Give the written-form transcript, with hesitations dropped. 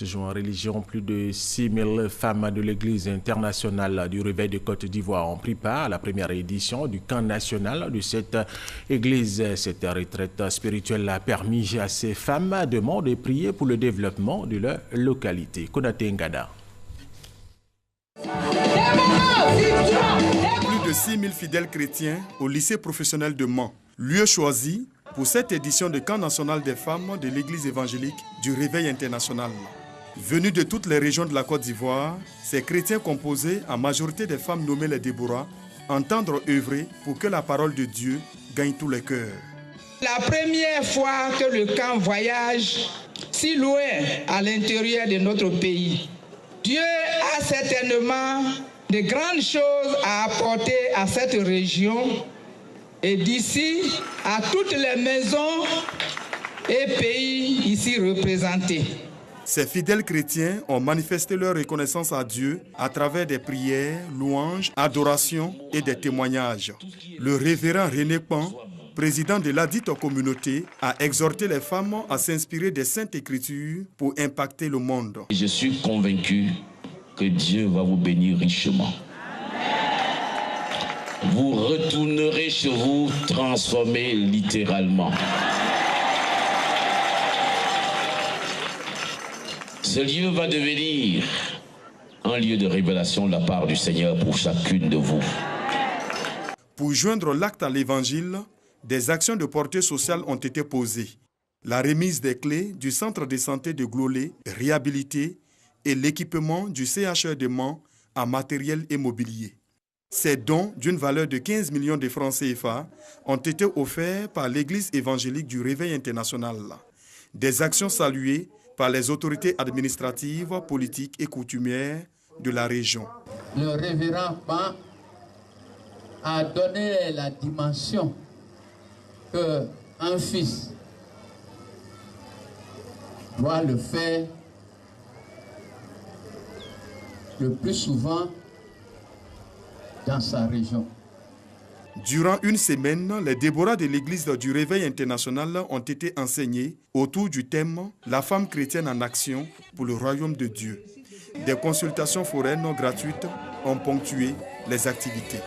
Toujours en religion, plus de 6000 femmes de l'Église internationale du Réveil de Côte d'Ivoire ont pris part à la première édition du camp national de cette Église. Cette retraite spirituelle a permis à ces femmes de monde de prier pour le développement de leur localité. Konaté Ngada. Plus de 6000 fidèles chrétiens au lycée professionnel de Mans, lieu choisi pour cette édition du camp national des femmes de l'Église évangélique du Réveil international. Venus de toutes les régions de la Côte d'Ivoire, ces chrétiens composés en majorité des femmes nommées les Déborah, entendre œuvrer pour que la parole de Dieu gagne tous les cœurs. La première fois que le camp voyage si loin à l'intérieur de notre pays, Dieu a certainement de grandes choses à apporter à cette région et d'ici à toutes les maisons et pays ici représentés. Ces fidèles chrétiens ont manifesté leur reconnaissance à Dieu à travers des prières, louanges, adorations et des témoignages. Le révérend René Pan, président de ladite communauté, a exhorté les femmes à s'inspirer des Saintes Écritures pour impacter le monde. Je suis convaincu que Dieu va vous bénir richement. Vous retournerez chez vous transformés littéralement. Ce lieu va devenir un lieu de révélation de la part du Seigneur pour chacune de vous. Pour joindre l'acte à l'évangile, des actions de portée sociale ont été posées. La remise des clés du centre de santé de Glolé, réhabilité, et l'équipement du CHR de Mans en matériel et mobilier. Ces dons d'une valeur de 15 millions de francs CFA ont été offerts par l'Église évangélique du Réveil international. Des actions saluées par les autorités administratives, politiques et coutumières de la région. Le révérend Pan a donné la dimension qu'un fils doit le faire le plus souvent dans sa région. Durant une semaine, les Déborah de l'Église du Réveil international ont été enseignées autour du thème « La femme chrétienne en action pour le royaume de Dieu ». Des consultations foraines gratuites ont ponctué les activités.